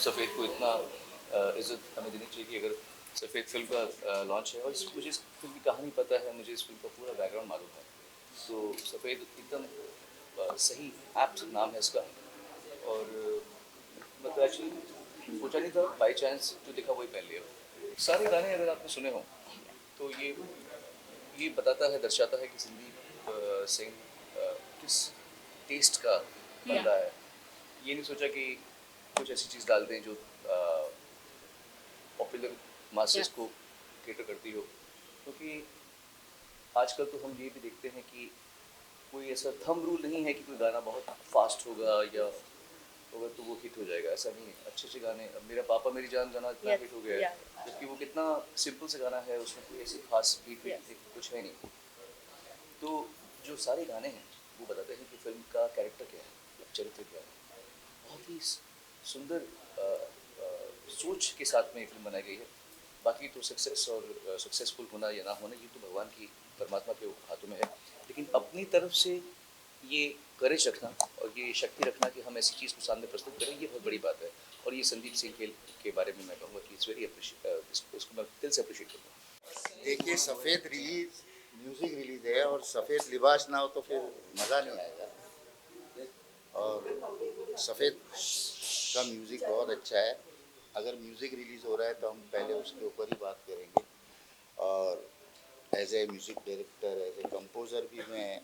सफ़ेद को इतना इज़्ज़त हमें देनी चाहिए कि अगर सफ़ेद फिल्म का लॉन्च है और मुझे इस फिल्म की कहानी पता है, मुझे इस फिल्म का पूरा बैकग्राउंड मालूम है, तो सफ़ेद एकदम सही एप्ट नाम है इसका। और मतलब एक्चुअली सोचा नहीं था, बाई चांस जो देखा वही पहन लिया। सारे गाने अगर आपने सुने हों तो ये बताता है, दर्शाता है कि संदीप सिंह किस टेस्ट का बंदा है। ये नहीं सोचा कि कुछ ऐसी चीज़ डाल दें जो पॉपुलर मासेस को केटर करती हो, क्योंकि आजकल तो हम ये भी देखते हैं कि कोई ऐसा थंब रूल नहीं है कि कोई गाना बहुत फास्ट होगा या होगा तो वो हिट हो जाएगा, ऐसा नहीं है। अच्छे अच्छे गाने, अब मेरा पापा मेरी जान गाना इतना हिट हो गया है, जबकि वो कितना सिंपल से गाना है, उसमें कोई ऐसी खास बीट कुछ है नहीं। तो जो सारे गाने हैं वो बताते हैं कि फिल्म का कैरेक्टर क्या है, चरित्र क्या है। बहुत ही सुंदर सोच के साथ में ये फिल्म बनाई गई है। बाकी तो सक्सेस और सक्सेसफुल होना या ना होना ये तो भगवान की, परमात्मा के हाथों में है, लेकिन अपनी तरफ से ये करेज रखना और ये शक्ति रखना कि हम ऐसी चीज़ को सामने प्रस्तुत करें, ये बहुत बड़ी बात है। और ये संदीप सिंह के बारे में मैं कहूँगा कि इट्स वेरी इसको मैं दिल से अप्रिशिएट करूँगा। देखिए, सफ़ेद रिलीज म्यूज़िक रिलीज है और सफ़ेद लिबास ना हो तो फिर मज़ा नहीं आएगा। और सफ़ेद का म्यूज़िक बहुत अच्छा है। अगर म्यूज़िक रिलीज़ हो रहा है तो हम पहले उसके ऊपर ही बात करेंगे। और as a music director, as a composer भी मैं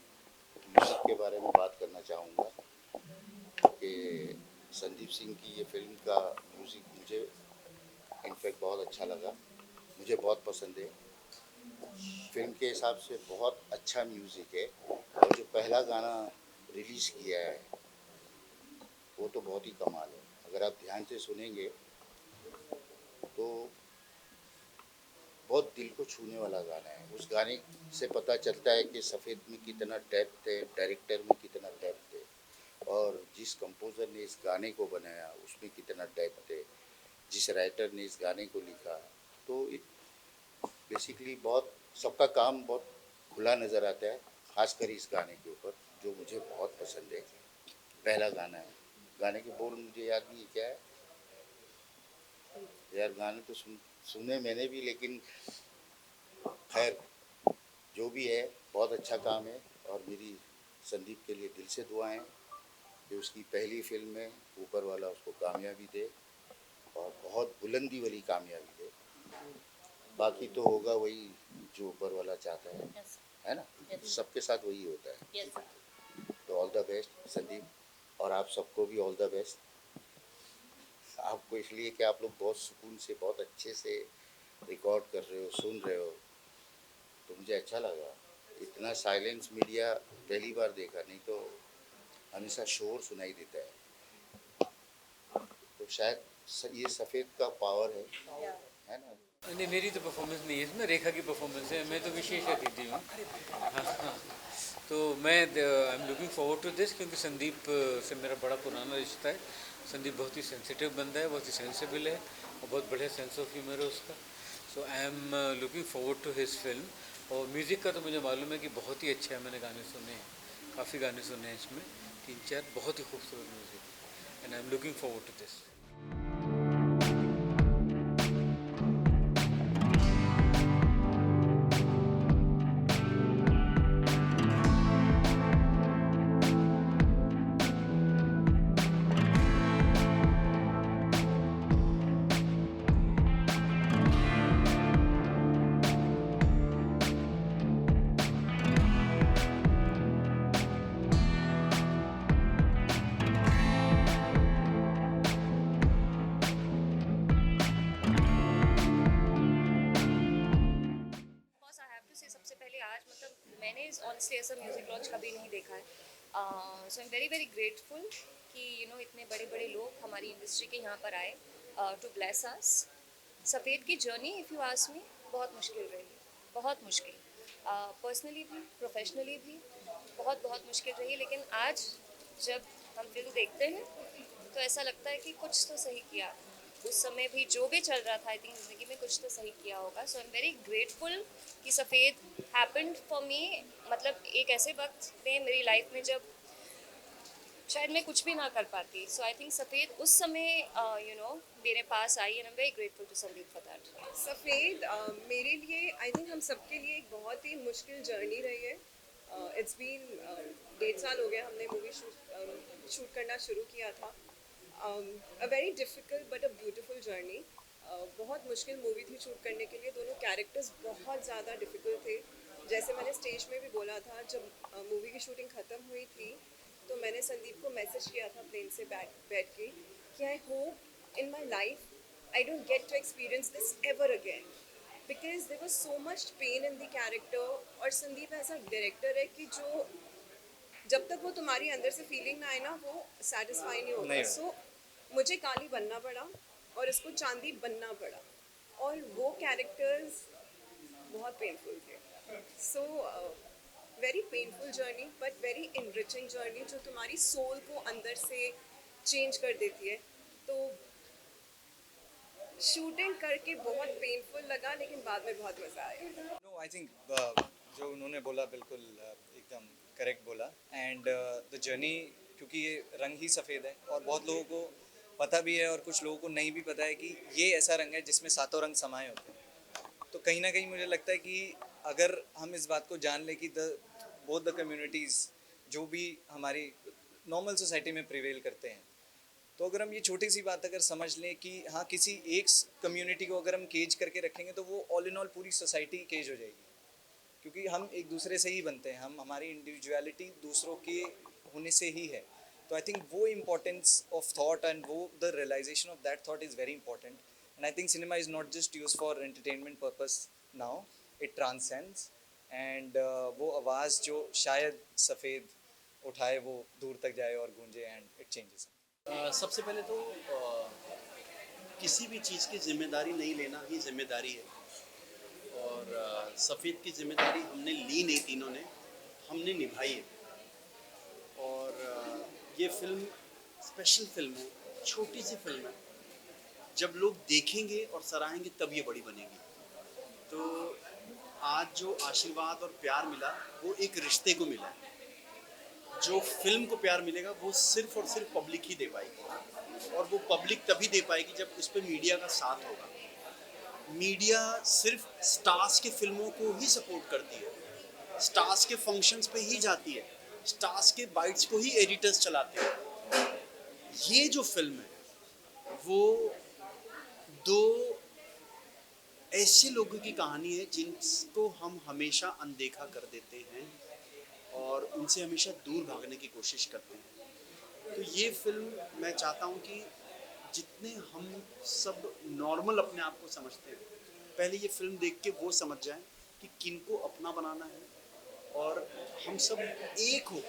म्यूज़िक के बारे में बात करना चाहूँगा कि संदीप सिंह की ये फिल्म का म्यूज़िक मुझे इनफैक्ट बहुत अच्छा लगा, मुझे बहुत पसंद है। फिल्म के हिसाब से बहुत अच्छा म्यूज़िक है और जो पहला गाना रिलीज़ किया है वो तो बहुत ही कमाल है। अगर आप ध्यान से सुनेंगे तो बहुत दिल को छूने वाला गाना है। उस गाने से पता चलता है कि सफ़ेद में कितना डेप्थ है, डायरेक्टर में कितना डेप्थ है और जिस कंपोज़र ने इस गाने को बनाया उसमें कितना डेप्थ है, जिस राइटर ने इस गाने को लिखा। तो इट बेसिकली बहुत सबका काम बहुत खुला नज़र आता है, खासकर इस गाने के ऊपर जो मुझे बहुत पसंद है। पहला गाना है, गाने के बोल मुझे याद नहीं क्या है यार, गाने तो सुने मैंने भी, लेकिन खैर जो भी है बहुत अच्छा काम है। और मेरी संदीप के लिए दिल से दुआएं कि उसकी पहली फिल्म में ऊपर वाला उसको कामयाबी दे और बहुत बुलंदी वाली कामयाबी दे। बाकी तो होगा वही जो ऊपर वाला चाहता है ना। सबके साथ वही होता है। तो ऑल द बेस्ट संदीप, और आप सबको भी ऑल द बेस्ट। आपको इसलिए कि आप लोग बहुत सुकून से, बहुत अच्छे से रिकॉर्ड कर रहे हो, सुन रहे हो, तो मुझे अच्छा लगा। इतना साइलेंस मीडिया पहली बार देखा, नहीं तो हमेशा शोर सुनाई देता है। तो शायद ये सफ़ेद का पावर है ना। नहीं, मेरी तो परफॉर्मेंस नहीं है इसमें, रेखा की परफॉर्मेंस है। मैं तो विशेष अतिथि हूँ। हाँ हाँ। तो मैं I am looking forward to this, क्योंकि संदीप से मेरा बड़ा पुराना रिश्ता है। संदीप बहुत ही सेंसिटिव बंदा है, बहुत ही सेंसिबल है और बहुत बढ़िया सेंस ऑफ ह्यूमर है उसका। So I am looking forward to his film. और म्यूज़िक का तो मुझे मालूम है कि बहुत ही अच्छा है, मैंने गाने सुने हैं, काफ़ी गाने सुने हैं इसमें, 3-4 बहुत ही खूबसूरत music. And I am looking forward to this. Course, I have to say, सबसे पहले आज मतलब मैंने ऑनेस्टली ऐसा म्यूजिक लॉन्च कभी नहीं देखा है। So I am very very grateful कि इतने बड़े बड़े लोग हमारी इंडस्ट्री के यहाँ पर आए टू ब्लेस अस। सफ़ेद की journey if you ask me बहुत मुश्किल रही, बहुत मुश्किल, पर्सनली भी प्रोफेशनली भी बहुत बहुत मुश्किल रही। लेकिन आज जब हम फिल्म देखते हैं तो ऐसा लगता है कि कुछ तो सही किया। उस समय भी जो भी चल रहा था, आई थिंक ज़िंदगी में कुछ तो सही किया होगा। सो आई एम वेरी ग्रेटफुल कि सफ़ेद हैपेंड फॉर मी। मतलब एक ऐसे वक्त में मेरी लाइफ में जब शायद मैं कुछ भी ना कर पाती. So I think सफ़ेद उस समय you know मेरे पास आई and I'm very grateful to Sandeep for that. सफ़ेद मेरे लिए आई थिंक हम सबके लिए एक बहुत ही मुश्किल जर्नी रही है. इट्स बीन 1.5 साल हो गया हमने मूवी शूट करना शुरू किया था. A very difficult but a beautiful journey. बहुत मुश्किल मूवी थी शूट करने के लिए. दोनों कैरेक्टर्स बहुत ज़्यादा डिफ़िकल्ट थे. जैसे मैंने स्टेज में भी बोला था, जब मूवी की शूटिंग ख़त्म हुई थी तो मैंने संदीप को मैसेज किया था प्लेन से बैठ के कि I hope in my life I don't get to experience this ever again because there was so much pain in the character. और संदीप ऐसा डायरेक्टर है कि जो जब तक वो तुम्हारी अंदर से फीलिंग ना आए ना वो सेटिस्फाई नहीं होगा. सो मुझे काली बनना पड़ा और इसको चांदी बनना पड़ा और वो कैरेक्टर्स बहुत पेनफुल थे. So very painful journey but very enriching journey जो तुम्हारी सोल को अंदर से चेंज कर देती है. तो शूटिंग करके बहुत पेनफुल लगा लेकिन बाद में बहुत मज़ा आया. नो आई थिंक जो उन्होंने बोला बिल्कुल एकदम करेक्ट बोला. एंड द जर्नी, क्योंकि ये रंग ही सफ़ेद है और बहुत लोगों को पता भी है और कुछ लोगों को नहीं भी पता है कि ये ऐसा रंग है जिसमें सातों रंग समाये होते हैं. तो कहीं ना कहीं मुझे लगता है कि अगर हम इस बात को जान लें कि बोथ द कम्युनिटीज़ जो भी हमारी नॉर्मल सोसाइटी में प्रिवेल करते हैं, तो अगर हम ये छोटी सी बात अगर समझ लें कि हाँ किसी एक कम्युनिटी को अगर हम केज करके रखेंगे तो वो ऑल इन ऑल पूरी सोसाइटी केज हो जाएगी. क्योंकि हम एक दूसरे से ही बनते हैं, हम हमारी इंडिविजुअलिटी दूसरों के होने से ही है. तो आई थिंक वो इम्पोर्टेंस ऑफ थॉट एंड वो the realization of that thought is very important. And I think cinema is not just use for entertainment purpose now, it transcends. And वो आवाज़ जो शायद सफ़ेद उठाए वो दूर तक जाए और गूंजे एंड इट चेंजेस. सबसे पहले तो किसी भी चीज़ की जिम्मेदारी नहीं लेना ही जिम्मेदारी है. और सफ़ेद की जिम्मेदारी हमने ली नहीं, तीनों ने हमने निभाई है. और ये फिल्म स्पेशल फिल्म है, छोटी सी फिल्म है. जब लोग देखेंगे और सराहेंगे तब ये बड़ी बनेगी. तो आज जो आशीर्वाद और प्यार मिला वो एक रिश्ते को मिला है. जो फिल्म को प्यार मिलेगा वो सिर्फ और सिर्फ पब्लिक ही दे पाएगी. और वो पब्लिक तभी दे पाएगी जब उस पर मीडिया का साथ होगा. मीडिया सिर्फ स्टार्स के फिल्मों को ही सपोर्ट करती है, स्टार्स के फंक्शंस पे ही जाती है, स्टार्स के बाइट्स को ही एडिटर्स चलाते हैं. ये जो फिल्म है वो दो ऐसे लोगों की कहानी है जिनको हम हमेशा अनदेखा कर देते हैं और उनसे हमेशा दूर भागने की कोशिश करते हैं. तो ये फिल्म मैं चाहता हूँ कि जितने हम सब नॉर्मल अपने आप को समझते हैं, पहले ये फिल्म देख के वो समझ जाएं कि किनको अपना बनाना है और हम सब एक हो,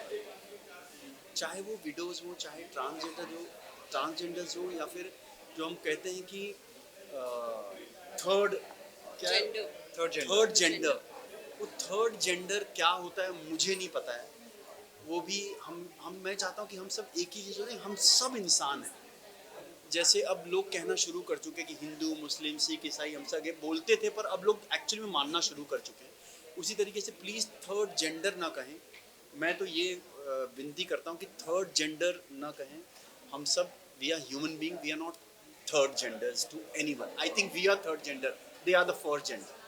चाहे वो विडोज हो, चाहे ट्रांसजेंडर्स हो या फिर जो हम कहते हैं कि थर्ड जेंडर. वो थर्ड जेंडर क्या होता है मुझे नहीं पता है. वो भी हम मैं चाहता हूँ कि हम सब एक ही चीज़ होते हैं, हम सब इंसान हैं. जैसे अब लोग कहना शुरू कर चुके हैं कि हिंदू, मुस्लिम, सिख, ईसाई हम सब बोलते थे, पर अब लोग एक्चुअली में मानना शुरू कर चुके हैं. उसी तरीके से प्लीज़ थर्ड जेंडर ना कहें. मैं तो ये विनती करता हूँ कि थर्ड जेंडर ना कहें. हम सब we are human being, we are not third genders to anyone. I think we are third gender, they are the first gender.